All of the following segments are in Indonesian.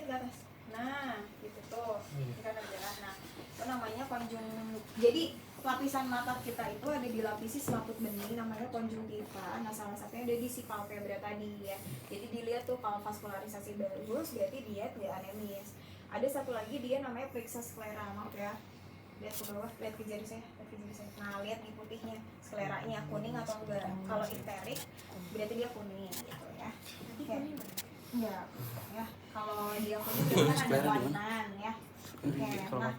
ke atas. Nah, gitu tuh. Ini kan berjalan. Nah, itu namanya konjung. Jadi lapisan mata kita itu ada dilapisi selaput bening namanya konjungtiva. Nah, salah satunya ada di si palpebra tadi ya. Jadi dilihat tuh kalau vaskularisasi bagus berarti dia tidak anemis. Ada satu lagi dia namanya periksa sklera, maaf ya. Lihat ke bawah, lihat ke jari saya, Nah, lihat di putihnya, skleranya kuning atau enggak. Kalau iterik berarti dia kuning gitu ya. Kuning enggak ya. Kalau dia kuning berarti kan ada kelainan ya. Oke, nah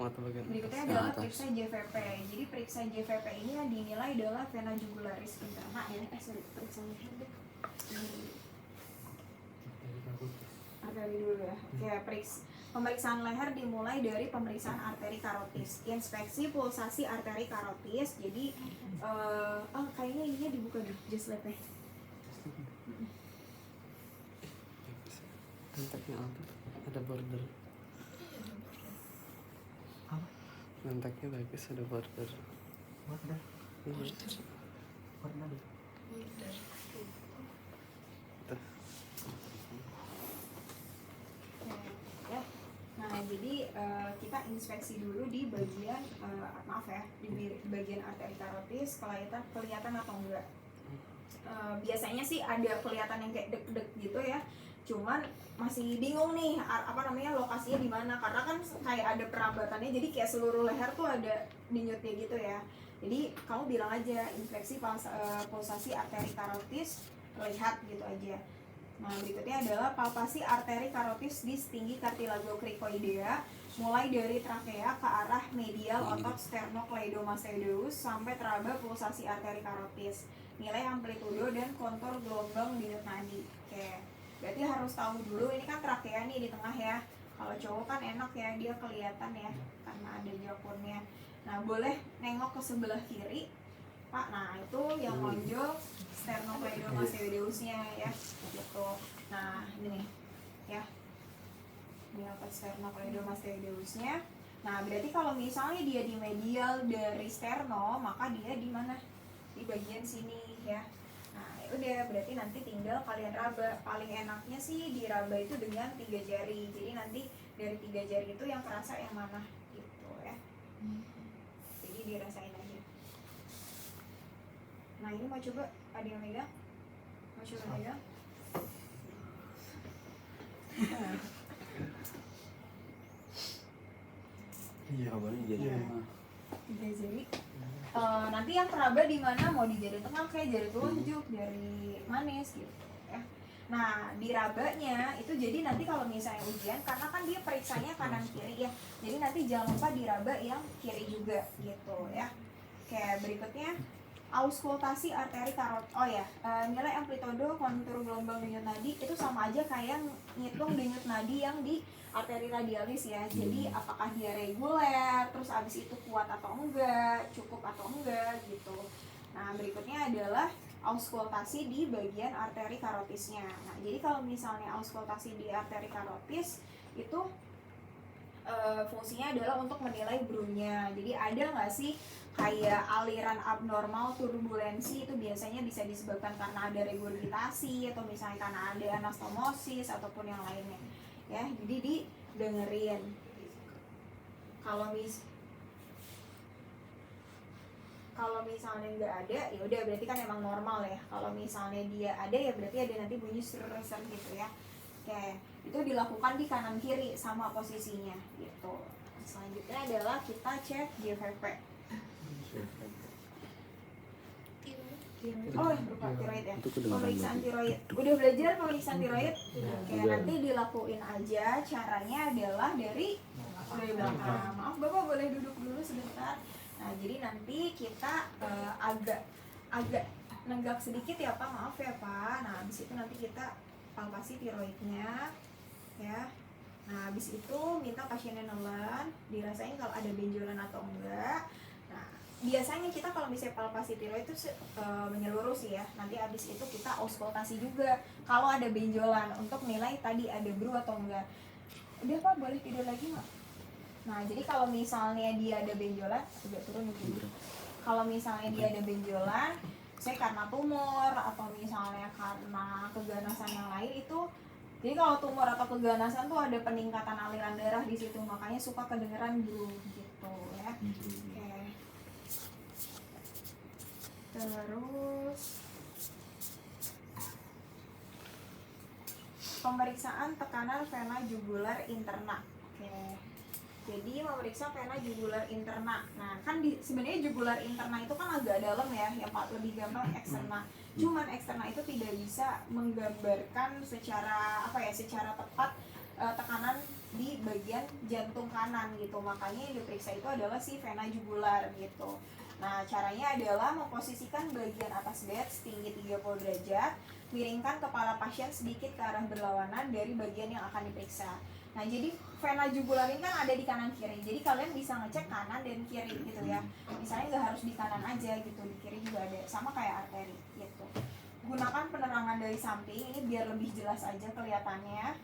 berikutnya adalah periksa JVP. Jadi periksa JVP ini yang dinilai adalah vena jugularis interna ya. Periksa arteri dulu ya. Oke, pemeriksaan leher dimulai dari pemeriksaan arteri karotis, inspeksi pulsasi arteri karotis. Jadi, kayaknya ininya dibuka deh, just lab-nya. Nanteknya apa? Ada border. Apa? Nanteknya bagus, ada border. Border. Ya. Nah, jadi kita inspeksi dulu di bagian maaf ya, di bagian arteri karotis kelihatan atau enggak. Biasanya sih ada kelihatan yang kayak deg-deg gitu ya. Cuman masih bingung nih lokasinya di mana, karena kan kayak ada perabatannya, jadi kayak seluruh leher tuh ada denyutnya gitu ya. Jadi kamu bilang aja inspeksi pulsasi arteri karotis, lihat gitu aja. Nah, berikutnya adalah palpasi arteri karotis di setinggi cartilago cricoidea, mulai dari trakea ke arah medial otot sternocleidomastoideus sampai teraba pulsasi arteri karotis. Nilai amplitudo dan kontur gelombang denyut nadi. Oke. Berarti harus tahu dulu ini kan trakea nih di tengah ya. Kalau cowok kan enak ya, dia kelihatan ya karena ada jakunnya. Nah, boleh nengok ke sebelah kiri, Pak. Nah, itu yang menonjol sternocleidomastoideusnya ya. Gitu. Nah, ini nih ya. Ini otot sternocleidomastoideusnya. Nah, berarti kalau misalnya dia di medial dari sterno, maka dia di mana? Di bagian sini ya. Nah, udah berarti nanti tinggal kalian raba. Paling enaknya sih diraba itu dengan 3 jari. Jadi nanti dari 3 jari itu yang kerasa yang mana gitu ya. Jadi dirasain aja. Nah, ini mau coba ada yang megang? Mau coba megang? Iya, boleh jadi. Jadi nanti yang teraba di mana, mau di jari tengah kayak jari telunjuk, jari manis gitu ya. Nah, di rabanya itu jadi nanti kalau misalnya ujian, karena kan dia periksanya kanan kiri ya, jadi nanti jangan lupa diraba yang kiri juga gitu ya. Oke, berikutnya auskultasi arteri karot. Oh ya, nilai amplitudo kontur gelombang denyut nadi itu sama aja kayak ngitung denyut nadi yang di arteri radialis ya. Jadi apakah dia reguler, terus abis itu kuat atau enggak, cukup atau enggak gitu. Nah, berikutnya adalah auskultasi di bagian arteri karotisnya. Nah, jadi kalau misalnya auskultasi di arteri karotis itu fungsinya adalah untuk menilai Brunnya. Jadi ada nggak sih kayak aliran abnormal turbulensi, itu biasanya bisa disebabkan karena ada regurgitasi atau misalnya karena ada anastomosis ataupun yang lainnya ya. Jadi didengerin. Kalau misalnya nggak ada, ya udah berarti kan emang normal ya. Kalau misalnya dia ada, ya berarti ada nanti bunyi ser gitu ya. Oke, itu dilakukan di kanan kiri sama posisinya gitu. Selanjutnya adalah kita cek JVP. Oh, lupa tiroid ya. Pemeriksaan tiroid. Udah belajar pemeriksaan tiroid? Oke, nanti dilakuin aja. Caranya adalah dari belakang. Maaf, Bapak boleh duduk dulu sebentar. Nah, jadi nanti kita agak nenggak sedikit ya Pak, maaf ya Pak. Nah, habis itu nanti kita palpasi tiroidnya ya. Nah, habis itu minta pasiennya nelen, dirasain kalau ada benjolan atau enggak. Nah, biasanya kita kalau misalnya palpasi tiroid itu menyeluruh sih ya. Nanti habis itu kita auskultasi juga kalau ada benjolan untuk nilai tadi ada bru atau enggak. Udah Pak, boleh tidur lagi nggak? Nah, jadi kalau misalnya dia ada benjolan, agak turun gitu. Kalau misalnya dia ada benjolan, saya karena tumor atau misalnya karena keganasan yang lain, itu Jadi kalau tumor atau keganasan tuh ada peningkatan aliran darah di situ, makanya suka kedengeran gitu ya. Oke. Terus pemeriksaan tekanan vena jugular interna. Oke. Jadi memeriksa vena jugular interna. Nah, kan sebenarnya jugular interna itu kan agak dalam ya, yang lebih gampang eksterna. Cuman eksterna itu tidak bisa menggambarkan secara secara tepat tekanan di bagian jantung kanan gitu. Makanya yang diperiksa itu adalah si vena jugular gitu. Nah, caranya adalah memposisikan bagian atas bed setinggi 30 derajat, miringkan kepala pasien sedikit ke arah berlawanan dari bagian yang akan diperiksa. Nah, jadi vena jugular ini kan ada di kanan kiri. Jadi kalian bisa ngecek kanan dan kiri gitu ya. Misalnya nggak harus di kanan aja gitu, di kiri juga ada. Sama kayak arteri gitu. Gunakan penerangan dari samping ini biar lebih jelas aja kelihatannya.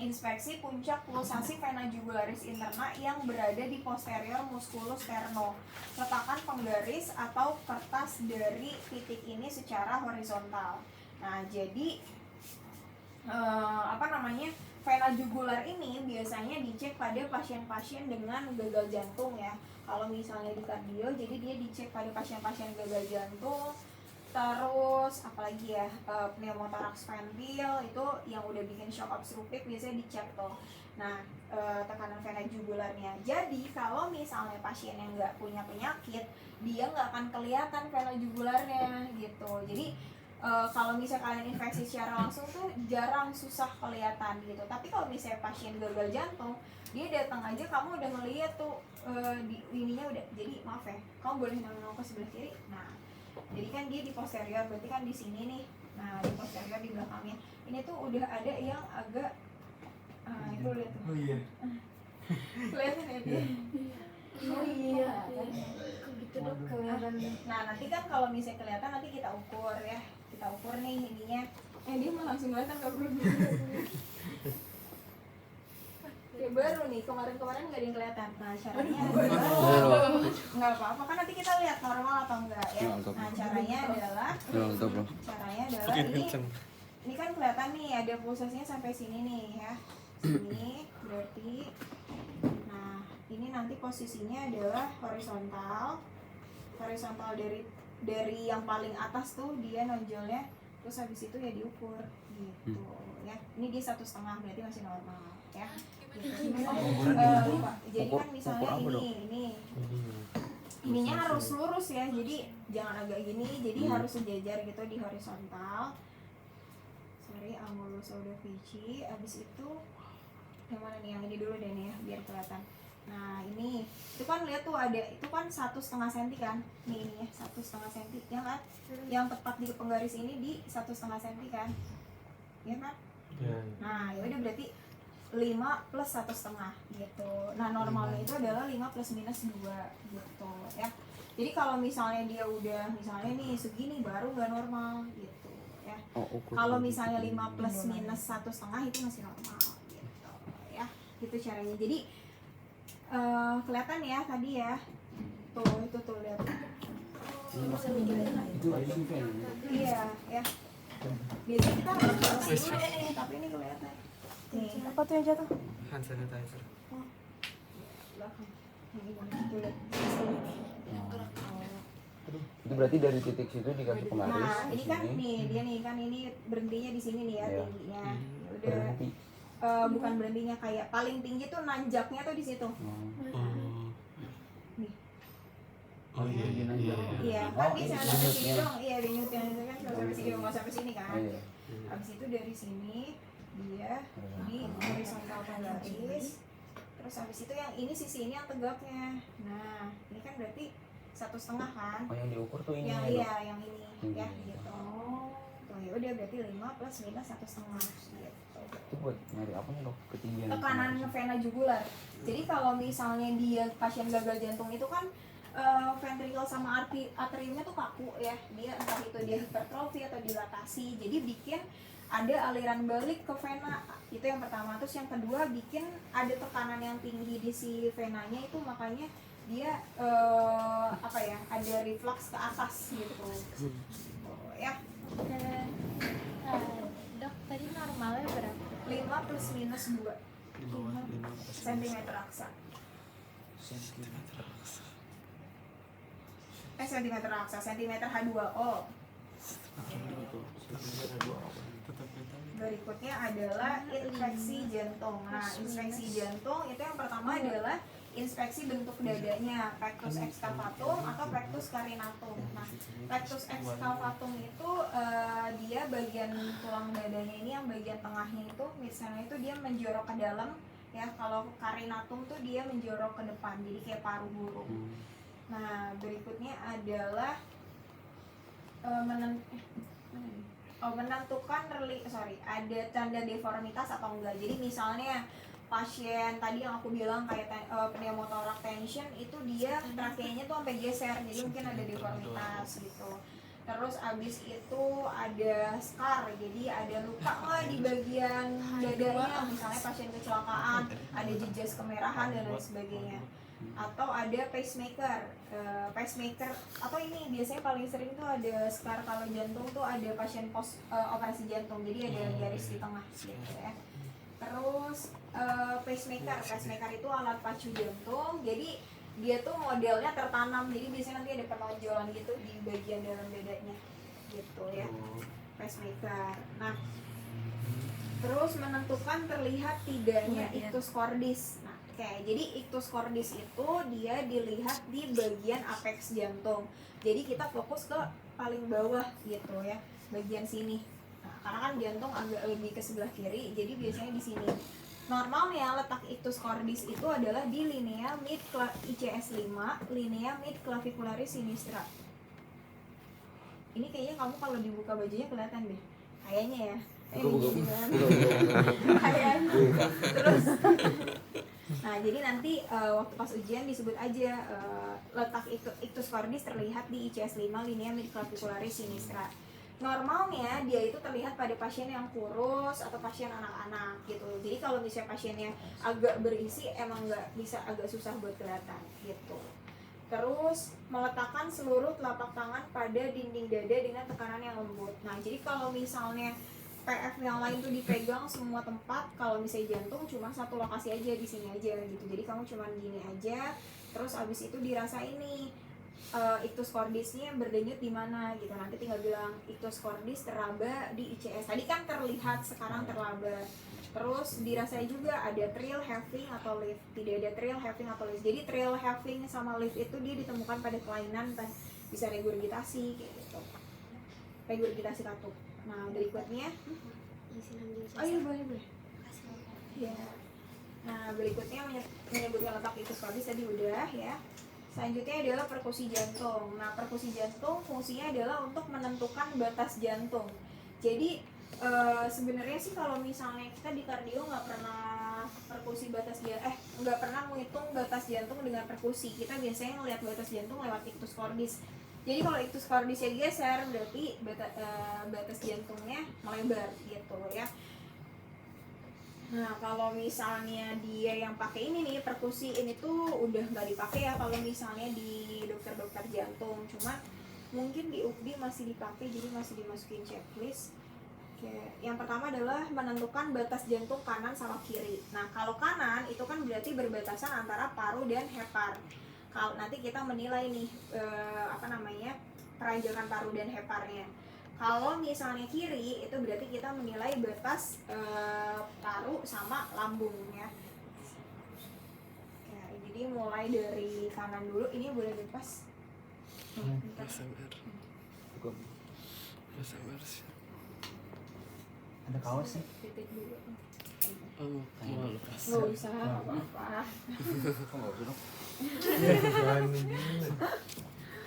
Inspeksi puncak pulsasi vena jugularis interna yang berada di posterior musculus sterno. Letakkan penggaris atau kertas dari titik ini secara horizontal. Nah, jadi vena jugular ini biasanya dicek pada pasien-pasien dengan gagal jantung ya. Kalau misalnya di kardio, jadi dia dicek pada pasien-pasien gagal jantung. Terus apalagi ya, pneumothorax ventral itu yang udah bikin shock obstruktif biasanya dicek tuh. Nah, tekanan vena jugularnya. Jadi kalau misalnya pasien yang nggak punya penyakit, dia nggak akan kelihatan vena jugularnya gitu. Jadi kalau misalnya kalian infeksi secara langsung tuh jarang, susah kelihatan gitu. Tapi kalau misalnya pasien gagal jantung, dia datang aja kamu udah ngeliat tuh di ininya udah. Jadi maaf ya, kamu boleh nongol ke sebelah kiri. Nah, jadi kan dia di posterior, berarti kan di sini nih. Nah, di posterior di belakangnya. Ini tuh udah ada yang agak itu lihat tuh. Oh iya. Kelihatan ya dia. Oh iya. Kok gitu dok kelihatan. Nah, nanti kan kalau misalnya kelihatan nanti kita ukur ya. Kita ukur nih ininya. Dia mah langsung kelihatan nggak perlu kayak baru nih, kemarin-kemarin nggak ada yang kelihatan. Nah, caranya adalah nggak apa-apa kan nanti kita lihat normal atau enggak ya. Nah, caranya adalah ini kan kelihatan nih ada pulsasinya sampai sini nih ya. Sini berarti nah, ini nanti posisinya adalah horizontal dari yang paling atas tuh dia nonjolnya, terus habis itu ya diukur gitu ya. Ini dia 1,5 berarti masih normal ya gitu. Lupa. Jadi kan misalnya ininya harus lurus ya, jadi jangan agak gini, jadi harus sejajar gitu di horizontal. Sorry, amulosaudovici. Abis itu yang mana nih, yang ini dulu deh nih ya biar kelihatan. Nah, ini itu kan lihat tuh ada, itu kan 1,5 cm kan, nih ya 1,5 cm ya kan, yang tepat di penggaris ini di 1,5 cm kan, ya kan. Nah, ya udah berarti 5 plus 1,5 gitu. Nah, normalnya itu adalah 5 plus minus 2 gitu ya. Jadi kalau misalnya dia udah misalnya nih segini baru nggak normal gitu ya. Kalau misalnya 5 plus minus 1,5 itu masih normal gitu ya. Gitu caranya. Jadi kelihatan ya tadi ya. Itu tuh lihat. Iya ya. Biasanya kita harus bersih dulu nih, tapi ini kelihatan. Nih. Apa tuh yang jatuh? Hand sanitizer. Belakang. Tuh lihat. Itu berarti dari titik situ dikasih penggaris. Nah, ini kan nih dia nih kan ini berhentinya di sini nih ya, tingginya. Ya udah. Bukan berhentinya, kayak paling tinggi tuh nanjaknya tuh di situ. Nih. Oh iya. Iya, kan dia sampai sini dong. Iya, di nyut yang itu kan sampai sini nggak sampai sini kan. Habis itu dari sini dia di horizontal penggaris. Terus habis itu yang ini sisi ini yang tegaknya. Nah, ini kan berarti 1,5 kan. Oh, yang diukur tuh ini. Yang iya, yang ini ya gitu. Tuh ya udah berarti 5 plus minus 1,5 gitu. Itu buat nyari apa nih dok? Ketinggian Tekanan vena jugular. Jadi kalau misalnya dia pasien gagal jantung itu kan ventrikel sama atriumnya tuh kaku ya, dia entah itu dia hipertrofi atau dilatasi, jadi bikin ada aliran balik ke vena, itu yang pertama. Terus yang kedua bikin ada tekanan yang tinggi di si venanya, itu makanya dia ada reflux ke atas gitu. Ya. Dok, tadi normalnya berapa? plus minus 2 Di bawah 5 cm aksa. sentimeter. Cm aksa, cm H2O. Tetap vital. Berikutnya adalah inspeksi jantung. Nah, inspeksi jantung itu yang pertama adalah inspeksi bentuk dadanya, rectus excavatum atau rectus carinatum. Nah, rectus excavatum itu dia bagian tulang dadanya ini yang bagian tengahnya itu misalnya itu dia menjorok ke dalam ya. Kalau carinatum tuh dia menjorok ke depan, jadi kayak paru burung. Nah, berikutnya adalah menentukan ada tanda deformitas atau enggak. Jadi misalnya pasien tadi yang aku bilang kayak pneumothorax tension itu dia trakeanya tuh sampai geser, jadi mungkin ada deformitas gitu. Terus abis itu ada scar, jadi ada luka lah di bagian dadanya, misalnya pasien kecelakaan, ada jejas kemerahan dan lain sebagainya. Atau ada pacemaker, atau ini biasanya paling sering tuh ada scar kalau jantung tuh ada pasien operasi jantung, jadi ada garis di tengah gitu ya. Terus pacemaker itu alat pacu jantung, jadi dia tuh modelnya tertanam, jadi biasanya nanti ada penonjolan gitu di bagian dalam dadanya gitu ya, pacemaker. Nah, terus menentukan terlihat tidaknya ictus cordis. Nah, jadi ictus cordis itu dia dilihat di bagian apex jantung, jadi kita fokus ke paling bawah gitu ya, bagian sini. Nah, karena kan jantung agak lebih ke sebelah kiri, jadi biasanya di sini. Normalnya letak ictus cordis itu adalah di linea mid ICS 5, linea mid clavicularis sinistra. Ini kayaknya kamu kalau dibuka bajunya kelihatan deh, kayaknya ya. Kayaknya. Terus, nah jadi nanti waktu pas ujian disebut aja letak ictus cordis terlihat di ICS 5, linea mid clavicularis sinistra. Normalnya dia itu terlihat pada pasien yang kurus atau pasien anak-anak gitu. Jadi kalau misalnya pasiennya agak berisi emang agak susah buat kelihatan gitu. Terus meletakkan seluruh telapak tangan pada dinding dada dengan tekanan yang lembut. Nah, jadi kalau misalnya PF yang lain tuh dipegang semua tempat, kalau misalnya jantung cuma satu lokasi aja, di sini aja gitu. Jadi kamu cuma gini aja, terus abis itu dirasa ini ictus cordisnya berdenyut di mana gitu. Nanti tinggal bilang ictus cordis teraba di ICS. Tadi kan terlihat, sekarang terlaba. Terus dirasa juga ada trill, having atau lift. Tidak ada trill, having atau lift. Jadi trill, having sama lift itu dia ditemukan pada kelainan bisa regurgitasi kayak gitu. Regurgitasi katup. Nah, berikutnya oh iya boleh. Ya. Nah, berikutnya menyebutkan letak ictus cordis tadi udah ya. Selanjutnya adalah perkusi jantung. Nah, perkusi jantung fungsinya adalah untuk menentukan batas jantung. Jadi sebenarnya sih kalau misalnya kita di kardio nggak pernah perkusi nggak pernah menghitung batas jantung dengan perkusi. Kita biasanya ngelihat batas jantung lewat ictus cordis. Jadi kalau ictus cordisnya geser berarti batas jantungnya melebar gitu ya. Nah, kalau misalnya dia yang pakai ini nih, perkusi ini tuh udah nggak dipakai ya kalau misalnya di dokter-dokter jantung. Cuma mungkin di UPDI masih dipakai, jadi masih dimasukin checklist. Oke. Yang pertama adalah menentukan batas jantung kanan sama kiri. Nah, kalau kanan itu kan berarti berbatasan antara paru dan hepar. Kalau nanti kita menilai nih peranjakan paru dan heparnya. Kalau misalnya kiri itu berarti kita menilai batas paru sama lambung ya. Oke, jadi mulai dari kanan dulu, ini boleh lepas. SMR. SMR sih. Ada kaos sih. Titik dulu. Oh, mau lepas. Nggak usah, nggak apa-apa. Kok nggak usah dong?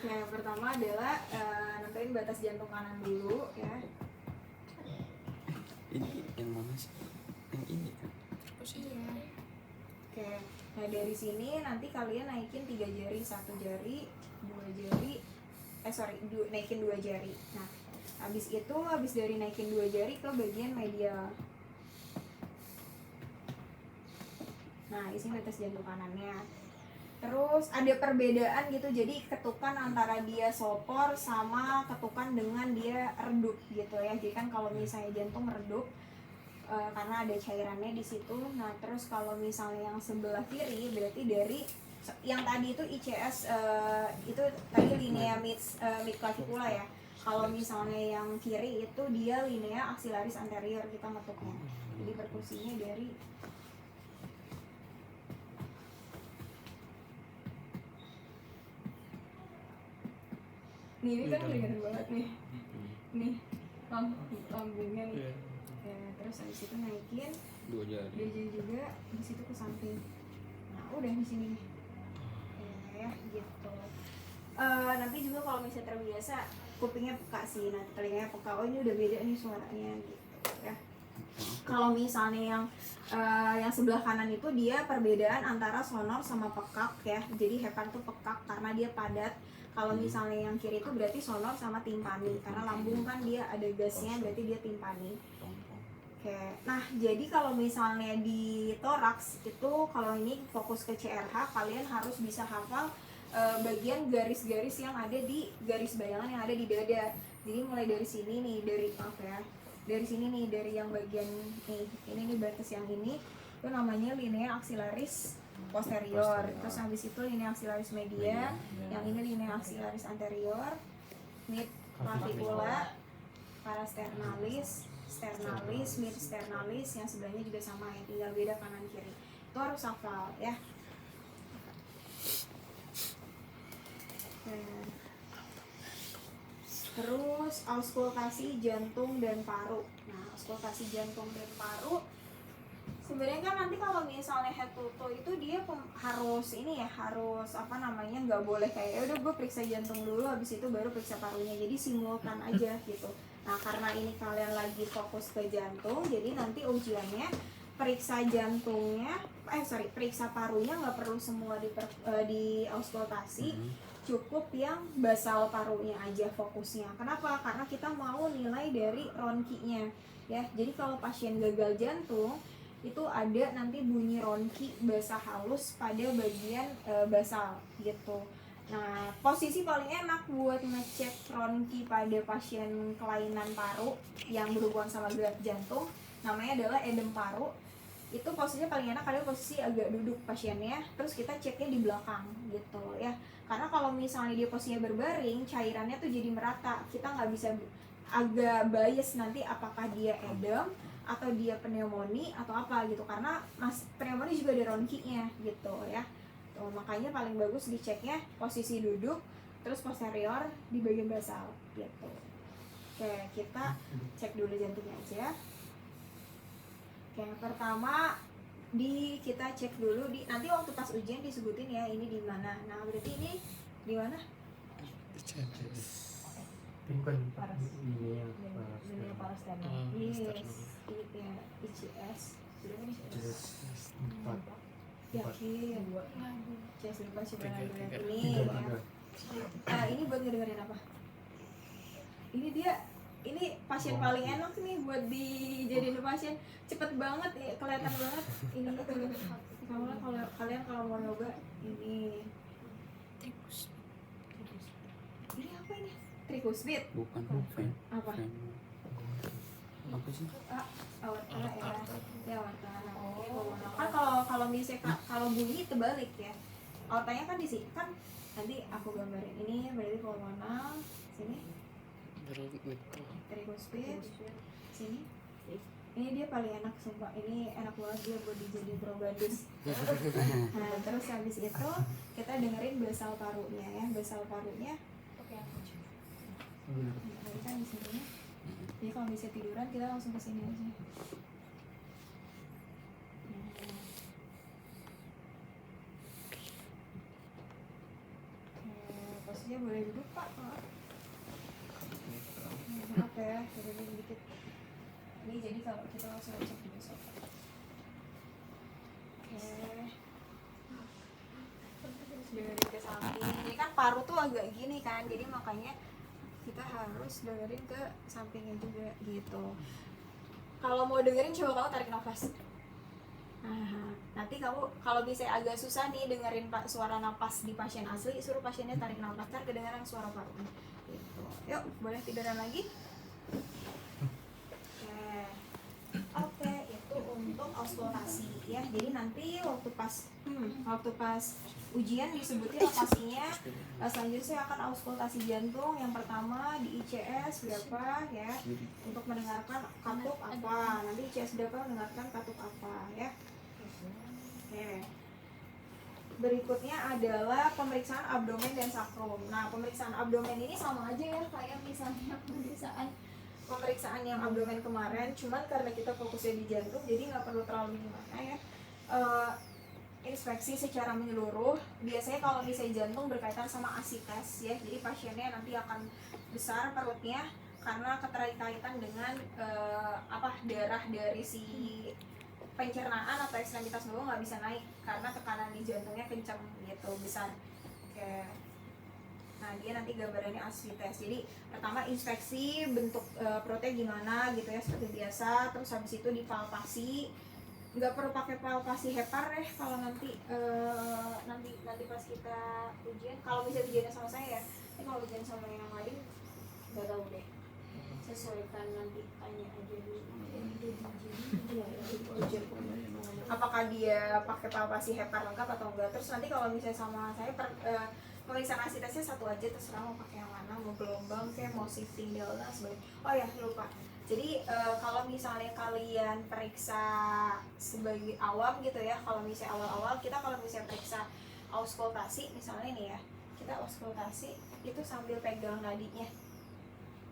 Nah, yang pertama adalah nentuin batas jantung kanan dulu ya. Ini yang mana sih? Yang ini kan? Iya. Oke. Nah, dari sini nanti kalian naikin 3 jari, 1 jari, 2 jari. Naikin 2 jari. Nah, habis dari naikin 2 jari ke bagian medial. Nah, isi batas jantung kanannya. Terus ada perbedaan gitu, jadi ketukan antara dia sopor sama ketukan dengan dia redup gitu ya. Jadi kan kalau misalnya jantung redup karena ada cairannya di situ. Nah terus kalau misalnya yang sebelah kiri berarti dari yang tadi itu ICS, itu tadi linea mid clavicula ya. Kalau misalnya yang kiri itu dia linea axillaris anterior kita ngetuknya. Jadi perkusinya dari nih, ini kan kelihatan banget nih. Nih, lambungnya nih. Iya. Ya, terus habis itu naikin 2 jari. dia juga di situ ke samping. Nah, udah di sini nih. Ya, gitu. Nanti juga kalau misalnya terbiasa kupingnya peka sih, nanti telinganya peka. Oh ini udah beda nih suaranya gitu ya. Kalau misalnya yang sebelah kanan itu dia perbedaan antara sonor sama pekak ya. Jadi hepan tuh pekak karena dia padat. Kalau misalnya yang kiri itu berarti sonor sama timpani, karena lambung kan dia ada gasnya, berarti dia timpani. Oke, nah jadi kalau misalnya di toraks itu, kalau ini fokus ke CRH, kalian harus bisa hafal bagian garis-garis yang ada di garis bayangan yang ada di dada. Jadi mulai dari sini nih, dari sini nih, dari yang bagian ini nih batas yang ini, itu namanya linea axillaris posterior. Terus habis itu linea axillaris media, yang ini linea axillaris anterior, mid clavicula, parasternalis, sternalis, mid sternalis, yang sebelahnya juga sama ya, tinggal beda kanan kiri. Itu harus hafal ya. Terus auskultasi jantung dan paru. Nah, auskultasi jantung dan paru sebenarnya kan nanti kalau misalnya head to toe itu dia harus ini ya, harus apa namanya, nggak boleh kayak ya udah gue periksa jantung dulu habis itu baru periksa parunya, jadi simultan aja gitu. Nah karena ini kalian lagi fokus ke jantung, jadi nanti ujiannya periksa jantungnya, periksa parunya nggak perlu semua di auskultasi, cukup yang basal parunya aja fokusnya. Kenapa? Karena kita mau nilai dari ronkinya ya. Jadi kalau pasien gagal jantung itu ada nanti bunyi ronki basal halus pada bagian basal gitu. Nah, posisi paling enak buat ngecek ronki pada pasien kelainan paru yang berhubungan sama gerak jantung namanya adalah edem paru. Itu posisinya paling enak adalah posisi agak duduk pasiennya, terus kita ceknya di belakang gitu ya. Karena kalau misalnya dia posisinya berbaring, cairannya tuh jadi merata, kita nggak bisa, agak bias nanti apakah dia edem atau dia pneumonia atau apa gitu, karena pneumonia juga ada ronkinya gitu ya. Tuh, makanya paling bagus diceknya posisi duduk terus posterior di bagian basal gitu. Oke, kita cek dulu jantungnya aja. Oke, yang pertama kita cek dulu nanti waktu pas ujian disebutin ya ini di mana. Nah, berarti ini di mana? Bukan Paras. ini yang Linea parasterna. Yes, ya ICS. Sudah kan ICS? empat Yakin. Saya lupa coba lihat ini tiga ya. Ini buat ngedengerin apa? Ini pasien paling enak nih buat dijadiin pasien, cepet banget ya, kelihatan banget ini tuh. Kalau kalian mau yoga ini apa ini? Tricuspid. Bukan Apa? Apa sih? Aorta ya aorta. Kan kalau misalnya kalau bunyi terbalik ya, aortanya kan di sini kan, nanti aku gambarin. Ini berarti pulmonal, sini tricuspid, sini. Ini dia paling enak sumpah, ini enak banget dia buat dijadiin probandus. Nah terus habis itu kita dengerin basal parunya ya, basal parunya. Tadi kan di sini. Jadi kalau bisa tiduran kita langsung ke sini aja. Posisinya boleh duduk Pak. Maaf ya, turunin dikit. Ini jadi kalau kita langsung cek di besok. Dengerin ke samping. Jadi kan paru tuh agak gini kan, jadi makanya kita harus dengerin ke sampingnya juga gitu. Kalau mau dengerin coba kamu tarik nafas. Nanti kamu kalau bisa agak susah nih dengerin suara napas di pasien asli, suruh pasiennya tarik nafas, ntar kedengeran suara parunya gitu. Yuk boleh tiduran lagi. Oke. auskultasi ya. Jadi nanti waktu pas ujian disebutin lokasinya. Selanjutnya saya akan auskultasi jantung. Yang pertama di ICS berapa ya, untuk mendengarkan katup apa. Nanti ICS berapa mendengarkan katup apa ya. Oke. Berikutnya adalah pemeriksaan abdomen dan sakrum. Nah, pemeriksaan abdomen ini sama aja ya kayak misalnya pemeriksaan yang abdomen kemarin, cuman karena kita fokusnya di jantung jadi nggak perlu terlalu gimana ya. Inspeksi secara menyeluruh. Biasanya kalau misalnya jantung berkaitan sama asites ya, jadi pasiennya nanti akan besar perutnya karena keterkaitan dengan darah dari si pencernaan atau ekstremitas bawah nggak bisa naik karena tekanan di jantungnya kencang gitu, besar. Oke. Nah, dia nanti gambarannya asites. Jadi pertama inspeksi bentuk perutnya gimana gitu ya, seperti biasa. Terus habis itu dipalpasi. Nggak perlu pakai palpasi hepar ya kalau nanti pas kita ujian. Kalau bisa ujiannya sama saya ya. Tapi kalau ujian sama yang lain nggak tahu deh. Sesuaikan nanti, tanya aja dulu. Apakah dia pakai palpasi hepar lengkap atau enggak. Terus nanti kalau misalnya sama saya pemeriksaan asitesnya satu aja, terserah mau pakai yang mana, mau gelombang kayak mau shifting delta sebagai. Oh ya lupa, jadi kalau misalnya kalian periksa sebagai awam gitu ya, kalau misalnya awal-awal kita kalau misalnya periksa auskultasi misalnya nih ya, kita auskultasi itu sambil pegang nadinya.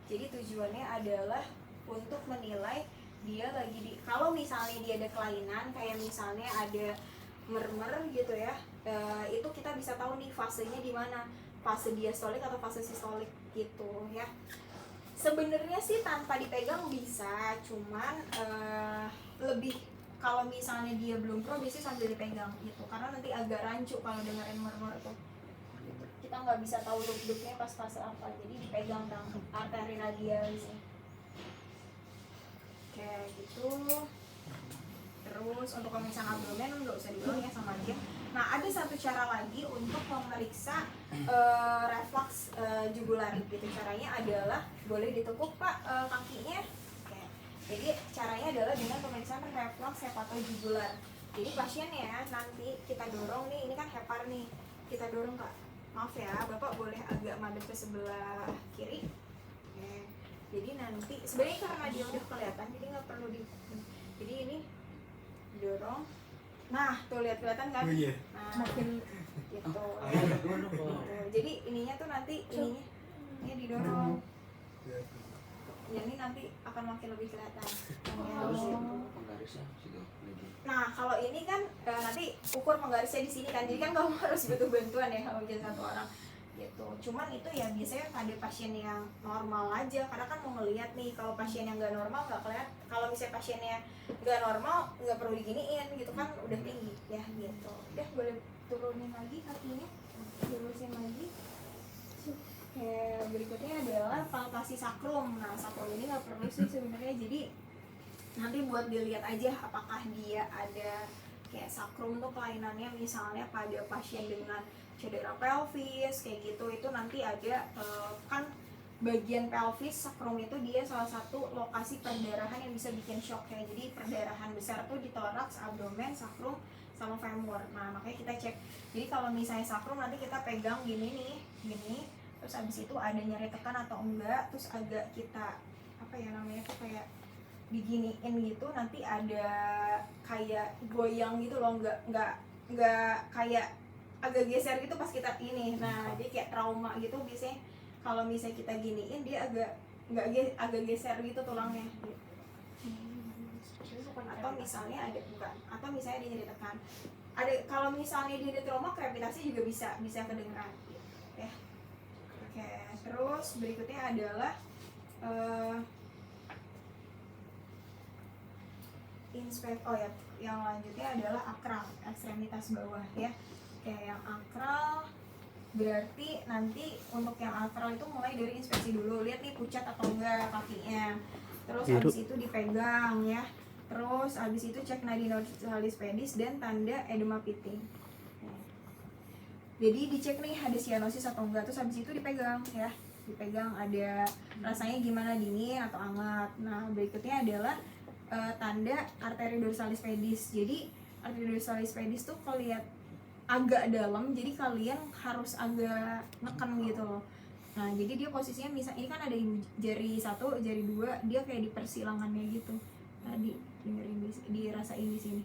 Jadi tujuannya adalah untuk menilai dia lagi kalau misalnya dia ada kelainan, kayak misalnya ada mermer gitu ya, itu kita bisa tahu nih fasenya di mana, fase diastolik atau fase sistolik gitu ya. Sebenarnya sih tanpa dipegang bisa, cuman lebih kalau misalnya dia belum pro biasanya sambil dipegang gitu, karena nanti agak rancu kalau dengerin mermer itu. Kita nggak bisa tahu duduknya pas fase apa, jadi dipegang kan arteri radialis. Kayak gitu. Terus untuk pemeriksaan abdomen nggak usah diulang ya, sama aja. Nah, ada satu cara lagi untuk memeriksa reflux jugular gitu. Caranya adalah boleh ditekuk Pak kakinya. Oke. Jadi caranya adalah dengan pemeriksaan reflux hepatojugular. Jadi pasiennya nanti kita dorong nih, ini kan hepar nih, kita dorong Kak. Maaf ya, Bapak boleh agak madep ke sebelah kiri. Oke. Jadi nanti sebenarnya karena dia udah kelihatan, jadi nggak perlu jadi ini dorong. Nah, tuh lihat kelihatan kan? Oh iya. Nah, makin gitu. Jadi ininya tuh nanti ini didorong. Jadi nanti akan makin lebih kelihatan. Penggarisnya situ lagi. Nah, kalau ini kan nanti ukur penggarisnya di sini kan. Jadi kan kamu harus butuh bantuan ya kalau jadi satu orang gitu. Cuman itu ya biasanya pada pasien yang normal aja, karena kan mau ngelihat nih. Kalau pasien yang nggak normal nggak kelihatan. Kalau misalnya pasiennya nggak normal nggak perlu diginiin gitu kan, udah tinggi ya gitu. Udah boleh turunin lagi kakinya, lurusin lagi. Oke, berikutnya adalah palpasi sakrum. Nah, sakrum ini nggak perlu sih sebenarnya, jadi nanti buat dilihat aja apakah dia ada kayak sakrum tuh kelainannya, misalnya pada pasien dengan cedera pelvis kayak gitu. Itu nanti ada kan bagian pelvis sakrum itu dia salah satu lokasi perdarahan yang bisa bikin shock ya. Jadi perdarahan besar tuh di toraks, abdomen, sakrum sama femur. Nah, makanya kita cek. Jadi kalau misalnya sakrum nanti kita pegang gini nih, gini. Terus abis itu ada nyeri tekan atau enggak, terus agak kita apa ya namanya tuh kayak diginiin gitu, nanti ada kayak goyang gitu loh, nggak kayak agak geser gitu pas kita ini. Nah, dia kayak trauma gitu biasanya kalau misalnya kita giniin dia agak geser gitu tulangnya gitu. Atau misalnya ada atau misalnya dia nyeri tekan. Kalau misalnya dia ada trauma, krepitasi juga bisa kedengeran gitu ya. Oke, terus berikutnya adalah yang lanjutnya adalah akral, ekstremitas bawah ya. Kayak yang akral berarti nanti untuk yang akral itu mulai dari inspeksi dulu, lihat nih pucat atau enggak kakinya. Terus habis itu dipegang ya. Terus habis itu cek nadi nausalis pedis dan tanda edema pitting. Jadi dicek nih ada sianosis atau enggak, terus habis itu dipegang ya. Dipegang ada rasanya gimana, dingin atau hangat. Nah, berikutnya adalah tanda arteri dorsalis pedis. Jadi arteri dorsalis pedis tuh kalau lihat agak dalam, jadi kalian harus agak neken gitu loh. Nah jadi dia posisinya misal ini kan ada jari 1, jari 2, dia kayak di persilangannya gitu. Tadi dengerin dirasain di sini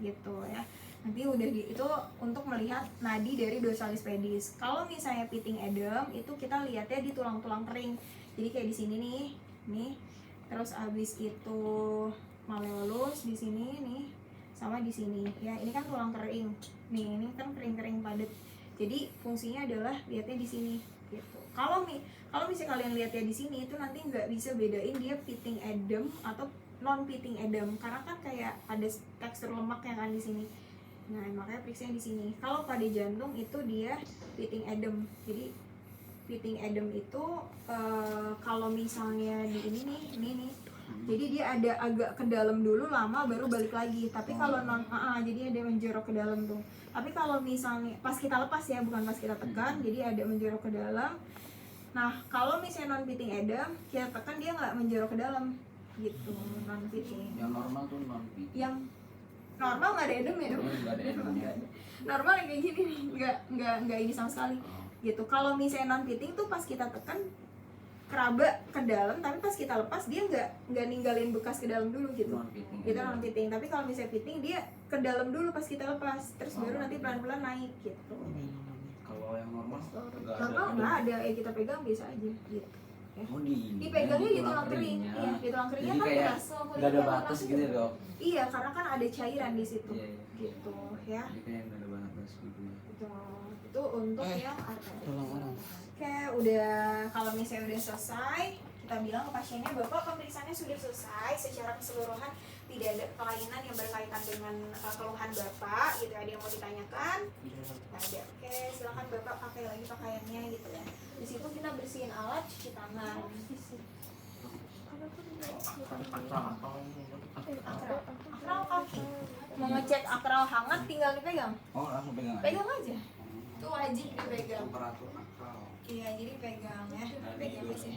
gitu ya. Nanti udah itu untuk melihat nadi dari dorsalis pedis. Kalau misalnya pitting edem itu kita lihatnya di tulang-tulang kering. Jadi kayak di sini nih. Terus abis itu malleolus di sini nih, sama di sini ya. Ini kan tulang kering. Nih, ini kan kering-kering padat. Jadi fungsinya adalah lihatnya di sini gitu. Kalau misalnya kalian lihatnya di sini itu nanti nggak bisa bedain dia pitting edem atau non pitting edem karena kan kayak ada tekstur lemak yang kan di sini. Nah, makanya periksanya di sini. Kalau pada jantung itu dia pitting edem. Jadi pitting edem itu kalau misalnya di ini nih. Jadi dia ada agak ke dalam dulu lama baru balik lagi. Tapi kalau jadi ada menjorok ke dalam tuh. Tapi kalau misalnya pas kita lepas ya, bukan pas kita tekan, jadi ada menjorok ke dalam. Nah, kalau misalnya non pitting edem, kita tekan dia nggak menjorok ke dalam gitu, non pitting. Yang normal tuh non pitting. Yang normal nggak ada edem ya? Nggak ada edemnya. Normal yang kayak gini nih, nggak ini sama sekali gitu. Kalau misalnya non pitting tuh pas kita tekan keraba ke dalam, tapi pas kita lepas dia nggak ninggalin bekas ke dalam dulu gitu. Non pitting. Itu non pitting. Tapi kalau misalnya pitting dia ke dalam dulu pas kita lepas, terus baru nanti pelan-pelan naik gitu. Kalau yang normal nggak Normal nggak ada, ya kita pegang biasa aja gitu. Oh di Dipegangnya di tulang kering, keringnya. iya di tulang keringnya Jadi kan kayak keras. nggak ada batas gitu ya, Dok. Iya, karena kan ada cairan di situ, Iya. gitu ya. Jadi kayak nggak ada batas gitu ya. Itu untuk yang arteri. Oke, udah kalau misalnya udah selesai, kita bilang ke pasiennya, Bapak pemeriksaannya sudah selesai secara keseluruhan, tidak ada kelainan yang berkaitan dengan keluhan Bapak, gitu. Ada yang mau ditanyakan? Nggak ada. Oke, silakan Bapak pakai lagi pakaiannya gitu ya. Di situ kita bersihin alat, cuci tangan. Akral kaki. Mau ngecek akral hangat tinggal dipegang. Oh langsung pegang aja. Pegang aja. Itu wajib dipegang. Temperatur akal. Iya, jadi pegang ya. Pegang aja.